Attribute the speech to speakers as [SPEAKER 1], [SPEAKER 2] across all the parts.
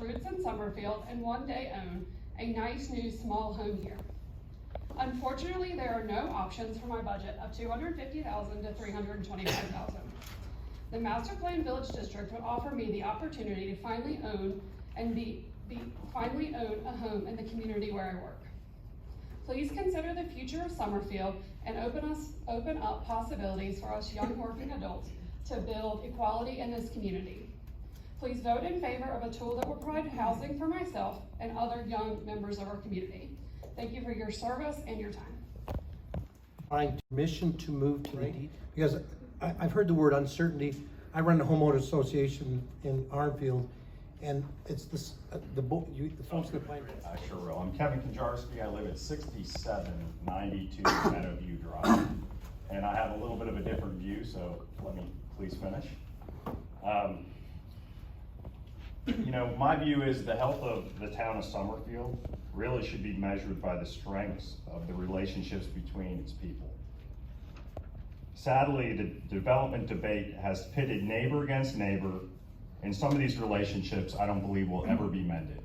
[SPEAKER 1] roots in Summerfield and one day own a nice new small home here. Unfortunately, there are no options for my budget of $250,000 to $325,000. The Master Plan Village District would offer me the opportunity to finally own a home in the community where I work. Please consider the future of Summerfield and open up possibilities for us young working adults to build equality in this community. Please vote in favor of a tool that will provide housing for myself and other young members of our community. Thank you for your service and your time.
[SPEAKER 2] Find permission to move to the deed, because I've heard the word uncertainty. I run a homeowner association in Armfield, and it's this, the folks that plan.
[SPEAKER 3] I sure will. I'm Kevin Konjarski. I live at 6792 Meadowview Drive. And I have a little bit of a different view, so let me please finish. You know, my view is the health of the town of Summerfield really should be measured by the strengths of the relationships between its people. Sadly, the development debate has pitted neighbor against neighbor, and some of these relationships I don't believe will ever be mended.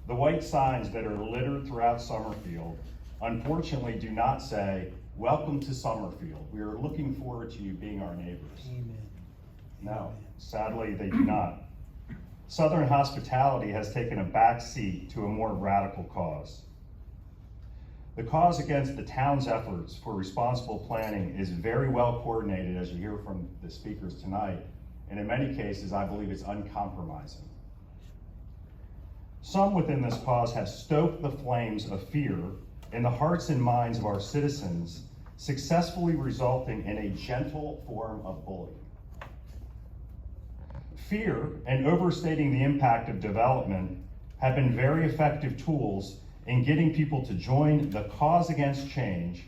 [SPEAKER 3] The white signs that are littered throughout Summerfield unfortunately do not say, "Welcome to Summerfield. We are looking forward to you being our neighbors."
[SPEAKER 2] Amen.
[SPEAKER 3] No, sadly they do not. Southern hospitality has taken a back seat to a more radical cause. The cause against the town's efforts for responsible planning is very well coordinated, as you hear from the speakers tonight, and in many cases, I believe it's uncompromising. Some within this cause have stoked the flames of fear in the hearts and minds of our citizens, successfully resulting in a gentle form of bullying. Fear and overstating the impact of development have been very effective tools in getting people to join the cause against change,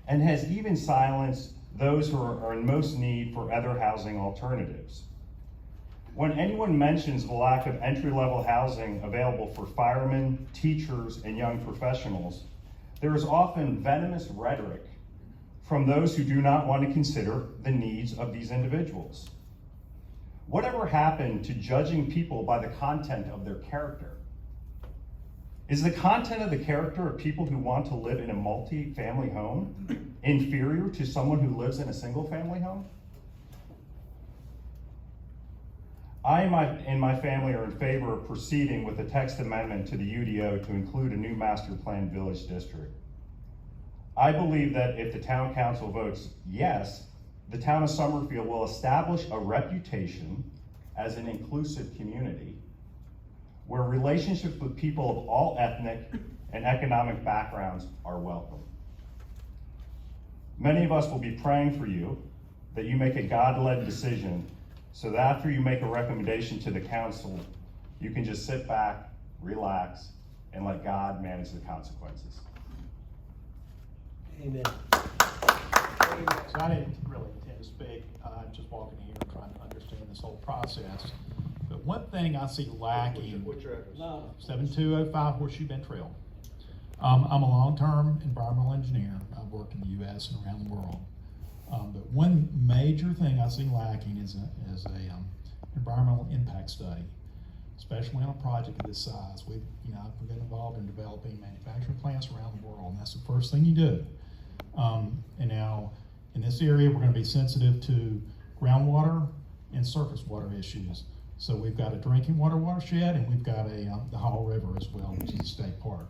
[SPEAKER 3] and has even silenced those who are in most need for other housing alternatives. When anyone mentions the lack of entry-level housing available for firemen, teachers, and young professionals, there is often venomous rhetoric from those who do not want to consider the needs of these individuals. Whatever happened to judging people by the content of their character? Is the content of the character of people who want to live in a multi-family home inferior to someone who lives in a single-family home? I and my family are in favor of proceeding with a text amendment to the UDO to include a new master plan village district. I believe that if the town council votes yes, the town of Summerfield will establish a reputation as an inclusive community where relationships with people of all ethnic and economic backgrounds are welcome. Many of us will be praying for you that you make a God-led decision, so that after you make a recommendation to the council, you can just sit back, relax, and let God manage the consequences.
[SPEAKER 2] Amen.
[SPEAKER 4] So I didn't really intend to speak. I'm just walking here and trying to understand this whole process. But one thing I see lacking,
[SPEAKER 5] What's your address?
[SPEAKER 4] 7205 Horseshoe Bend Trail. I'm a long-term environmental engineer. I've worked in the U.S. and around the world. But one major thing I see lacking is a environmental impact study, especially on a project of this size. I've been involved in developing manufacturing plants around the world, and that's the first thing you do. And now, in this area, we're going to be sensitive to groundwater and surface water issues. So we've got a drinking water watershed, and we've got the Hall River as well, which is a state park.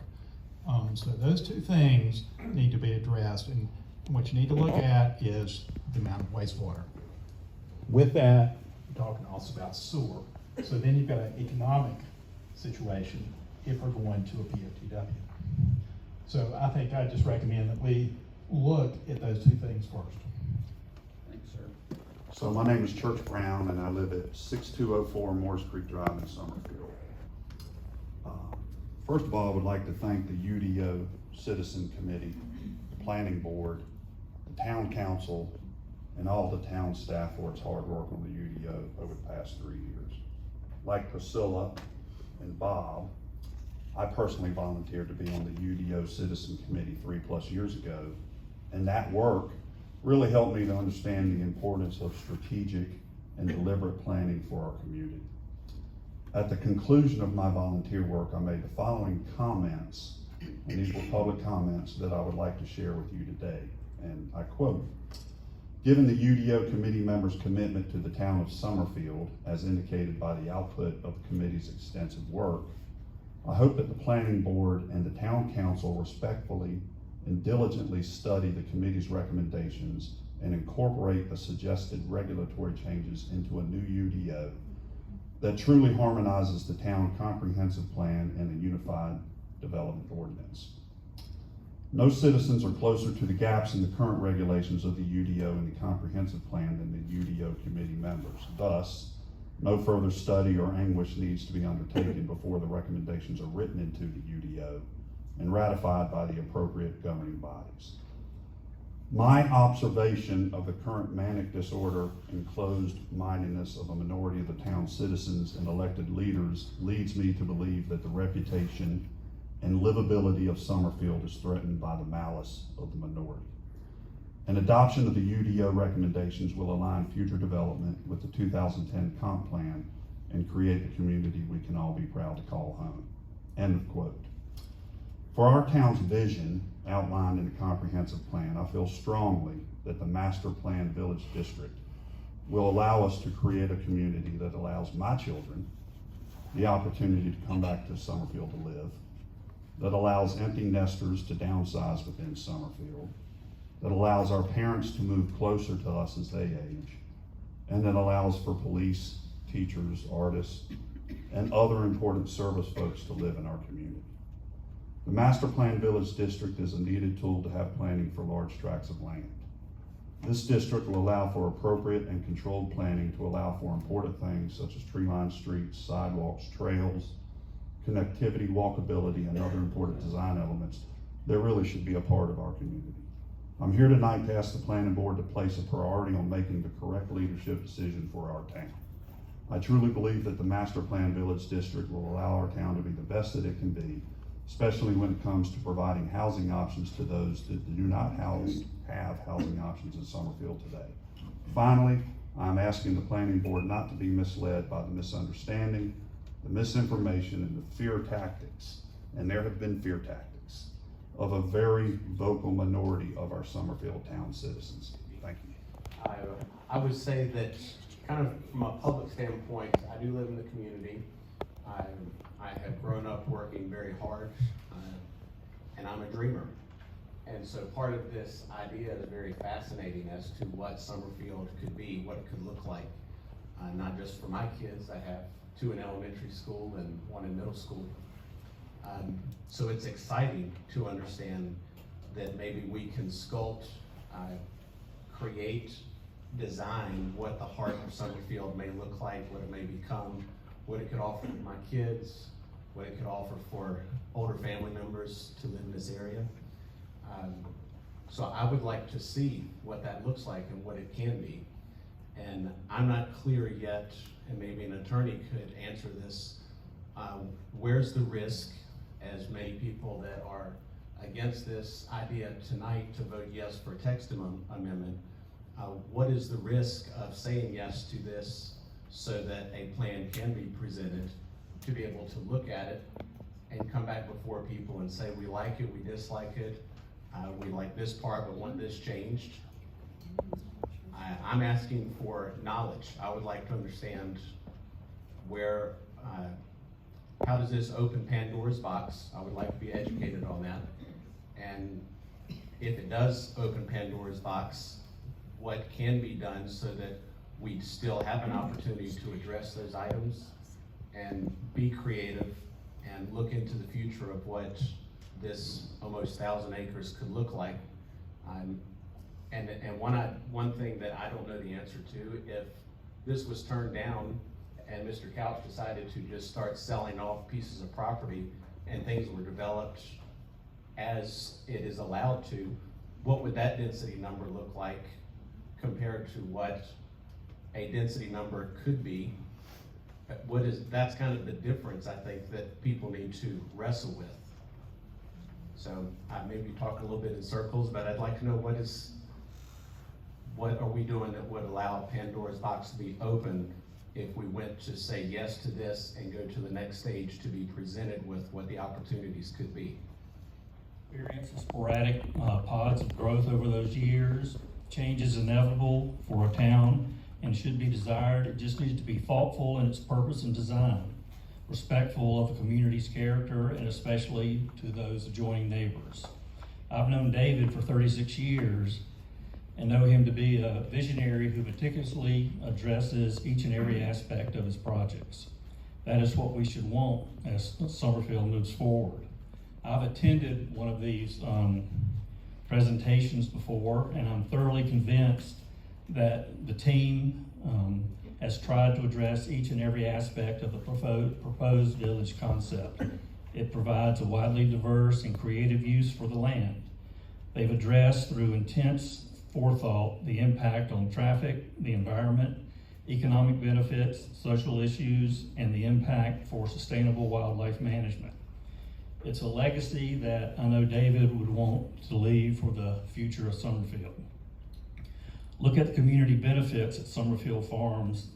[SPEAKER 4] So those two things need to be addressed, and what you need to look at is the amount of wastewater. With that, we're talking also about sewer. So then you've got an economic situation if we're going to a PFTW. So I think I just recommend that we look at those two things first.
[SPEAKER 3] Thanks, sir.
[SPEAKER 5] So my name is Church Brown, and I live at 6204 Morris Creek Drive in Summerfield. First of all, I would like to thank the UDO Citizen Committee, the Planning Board, the Town Council, and all the town staff for its hard work on the UDO over the past 3 years. Like Priscilla and Bob, I personally volunteered to be on the UDO Citizen Committee 3+ years ago, and that work really helped me to understand the importance of strategic and deliberate planning for our community. At the conclusion of my volunteer work, I made the following comments, and these were public comments that I would like to share with you today. And I quote, "Given the UDO committee members' commitment to the town of Summerfield, as indicated by the output of the committee's extensive work, I hope that the planning board and the town council respectfully and diligently study the committee's recommendations and incorporate the suggested regulatory changes into a new UDO that truly harmonizes the town comprehensive plan and a unified development ordinance. No citizens are closer to the gaps in the current regulations of the UDO and the comprehensive plan than the UDO committee members. Thus, no further study or anguish needs to be undertaken before the recommendations are written into the UDO and ratified by the appropriate governing bodies. My observation of the current manic disorder and closed-mindedness of a minority of the town's citizens and elected leaders leads me to believe that the reputation and livability of Summerfield is threatened by the malice of the minority. An adoption of the UDO recommendations will align future development with the 2010 comp plan and create the community we can all be proud to call home." End of quote. For our town's vision outlined in the comprehensive plan, I feel strongly that the master plan village district will allow us to create a community that allows my children the opportunity to come back to Summerfield to live, that allows empty nesters to downsize within Summerfield, that allows our parents to move closer to us as they age, and that allows for police, teachers, artists, and other important service folks to live in our community. The Master Plan Village District is a needed tool to have planning for large tracts of land. This district will allow for appropriate and controlled planning to allow for important things such as tree-lined streets, sidewalks, trails, connectivity, walkability, and other important design elements that really should be a part of our community. I'm here tonight to ask the planning board to place a priority on making the correct leadership decision for our town. I truly believe that the Master Plan Village District will allow our town to be the best that it can be, especially when it comes to providing housing options to those that do not have housing options in Summerfield today. Finally, I'm asking the planning board not to be misled by the misunderstanding, the misinformation, and the fear tactics, and there have been fear tactics, of a very vocal minority of our Summerfield town citizens. Thank you.
[SPEAKER 6] I would say that kind of from a public standpoint, I do live in the community. I have grown up working very hard, and I'm a dreamer. And so part of this idea is very fascinating as to what Summerfield could be, what it could look like. Not just for my kids, I have 2 in elementary school and 1 in middle school. So it's exciting to understand that maybe we can sculpt, create, design what the heart of Summerfield may look like, what it may become, what it could offer my kids, what it could offer for older family members to live in this area. So I would like to see what that looks like and what it can be. And I'm not clear yet, and maybe an attorney could answer this, where's the risk, as many people that are against this idea tonight to vote yes for text amendment, what is the risk of saying yes to this so that a plan can be presented to be able to look at it and come back before people and say, we like it, we dislike it, we like this part but want this changed. I'm asking for knowledge. I would like to understand where, how does this open Pandora's box? I would like to be educated on that. And if it does open Pandora's box, what can be done so that we still have an opportunity to address those items and be creative and look into the future of what this almost 1,000 acres could look like. And one thing that I don't know the answer to, if this was turned down and Mr. Couch decided to just start selling off pieces of property and things were developed as it is allowed to, what would that density number look like compared to what a density number could be? That's kind of the difference, I think, that people need to wrestle with. So I maybe talk a little bit in circles, but I'd like to know what are we doing that would allow Pandora's box to be open if we went to say yes to this and go to the next stage to be presented with what the opportunities could be.
[SPEAKER 7] Experience sporadic pods of growth over those years. Change is inevitable for a town and should be desired. It just needs to be thoughtful in its purpose and design, respectful of the community's character, and especially to those adjoining neighbors. I've known David for 36 years and know him to be a visionary who meticulously addresses each and every aspect of his projects. That is what we should want as Summerfield moves forward. I've attended one of these presentations before, and I'm thoroughly convinced that the team has tried to address each and every aspect of the proposed village concept. It provides a widely diverse and creative use for the land. They've addressed through intense forethought the impact on traffic, the environment, economic benefits, social issues, and the impact for sustainable wildlife management. It's a legacy that I know David would want to leave for the future of Summerfield. Look at the community benefits that Summerfield Farms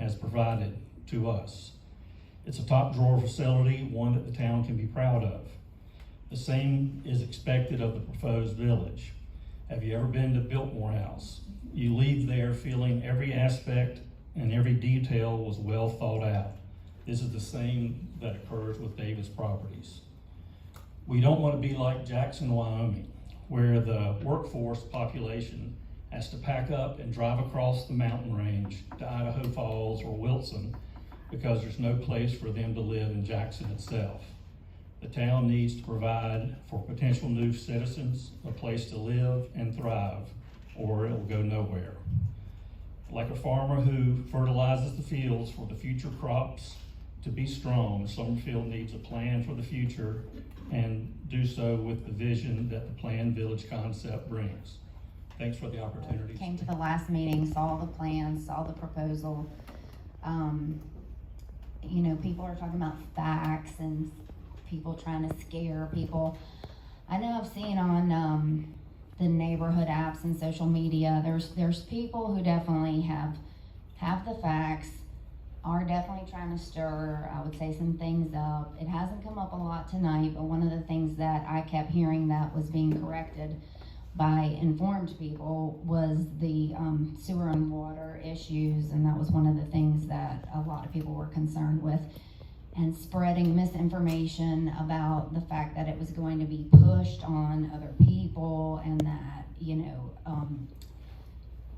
[SPEAKER 7] has provided to us. It's a top drawer facility, one that the town can be proud of. The same is expected of the proposed village. Have you ever been to Biltmore House? You leave there feeling every aspect and every detail was well thought out. This is the same that occurs with Davis Properties. We don't want to be like Jackson, Wyoming, where the workforce population has to pack up and drive across the mountain range to Idaho Falls or Wilson because there's no place for them to live in Jackson itself. The town needs to provide for potential new citizens a place to live and thrive, or it will go nowhere. Like a farmer who fertilizes the fields for the future crops to be strong, Summerfield needs a plan for the future and do so with the vision that the planned village concept brings. Thanks for the opportunity.
[SPEAKER 8] Came to the last meeting, saw the plans, saw the proposal. You know, people are talking about facts and people trying to scare people. I know I've seen on the neighborhood apps and social media, there's people who definitely have the facts, are definitely trying to stir, I would say, some things up. It hasn't come up a lot tonight, but one of the things that I kept hearing that was being corrected by informed people was the sewer and water issues, and that was one of the things that a lot of people were concerned with, and spreading misinformation about the fact that it was going to be pushed on other people and that, you know,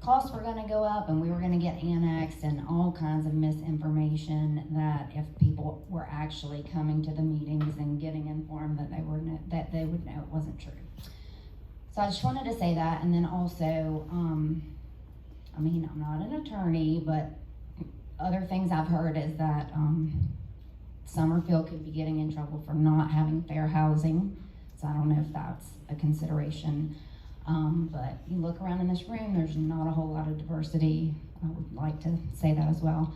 [SPEAKER 8] costs were going to go up and we were going to get annexed, and all kinds of misinformation that if people were actually coming to the meetings and getting informed that they would know it wasn't true. So I just wanted to say that. And then also, I mean, I'm not an attorney, but other things I've heard is that Summerfield could be getting in trouble for not having fair housing. So I don't know if that's a consideration. But you look around in this room, there's not a whole lot of diversity. I would like to say that as well.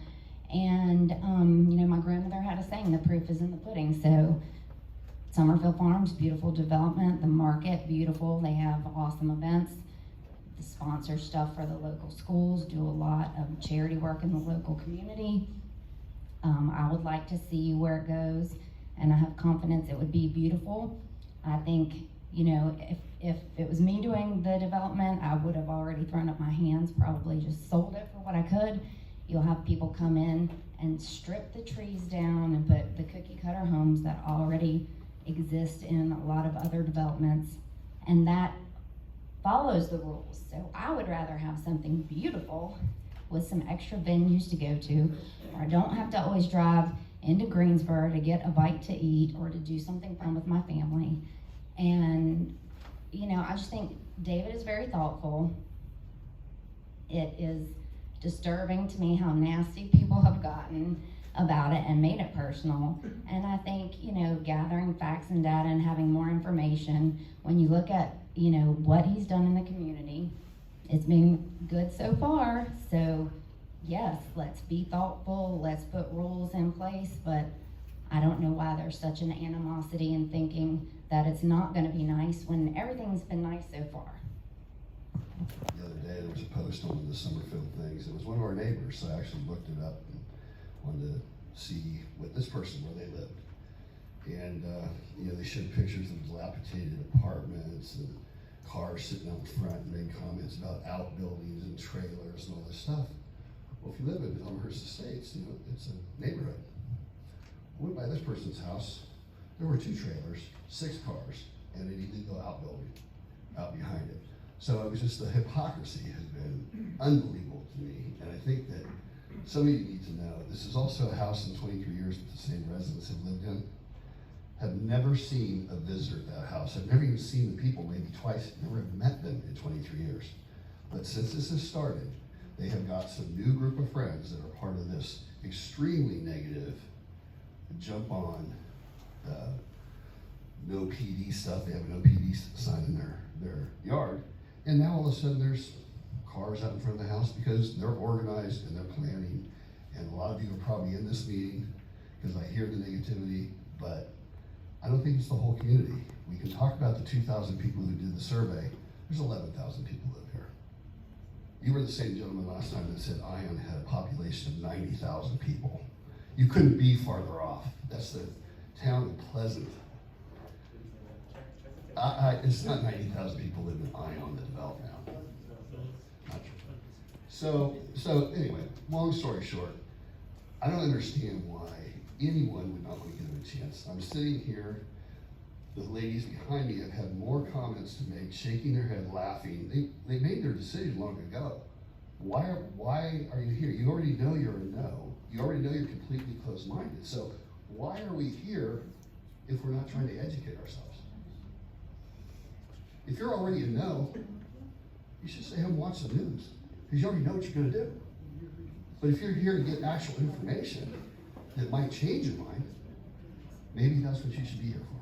[SPEAKER 8] And, you know, my grandmother had a saying, the proof is in the pudding. So Summerfield Farms, beautiful development, the market, beautiful. They have awesome events. The sponsor stuff for the local schools, do a lot of charity work in the local community. I would like to see where it goes, and I have confidence it would be beautiful. I think, you know, if it was me doing the development, I would have already thrown up my hands, probably just sold it for what I could. You'll have people come in and strip the trees down and put the cookie cutter homes that already exist in a lot of other developments, and that follows the rules. So I would rather have something beautiful with some extra venues to go to, where I don't have to always drive into Greensboro to get a bite to eat or to do something fun with my family. And, you know, I just think David is very thoughtful. It is disturbing to me how nasty people have gotten about it and made it personal. And I think, you know, gathering facts and data and having more information, when you look at, you know, what he's done in the community, it's been good so far. So yes, let's be thoughtful, let's put rules in place, but I don't know why there's such an animosity in thinking that it's not gonna be nice when everything's been nice so far.
[SPEAKER 9] The other day there was a post on the Summerfield things. It was one of our neighbors, so I actually looked it up. And wanted to see what this person, where they lived. And, you know, they showed pictures of dilapidated apartments and cars sitting out front and made comments about outbuildings and trailers and all this stuff. Well, if you live in Elmhurst Estates, you know, it's a neighborhood. I went by this person's house, there were 2 trailers, 6 cars, and an illegal outbuilding out behind it. So it was just, the hypocrisy has been unbelievable to me, and I think that some of you need to know, this is also a house in 23 years that the same residents have lived in. Have never seen a visitor at that house. I've never even seen the people, maybe twice, never have met them in 23 years. But since this has started, they have got some new group of friends that are part of this extremely negative jump on no PD stuff. They have a no PD sign in their yard. And now all of a sudden there's cars out in front of the house because they're organized and they're planning. And a lot of you are probably in this meeting because I hear the negativity, but I don't think it's the whole community. We can talk about the 2,000 people who did the survey. There's 11,000 people live here. You were the same gentleman last time that said Ion had a population of 90,000 people. You couldn't be farther off. That's the town of Pleasant. It's not 90,000 people live in Ion that developed now. Not true. So anyway, long story short, I don't understand why anyone would not want to give them a chance. I'm sitting here, the ladies behind me have had more comments to make, shaking their head, laughing. They made their decision long ago. Why are you here? You already know you're a no. You already know you're completely closed-minded. So why are we here if we're not trying to educate ourselves? If you're already a no, you should stay home and watch the news, because you already know what you're gonna do. But if you're here to get actual information that might change your mind, maybe that's what you should be here for.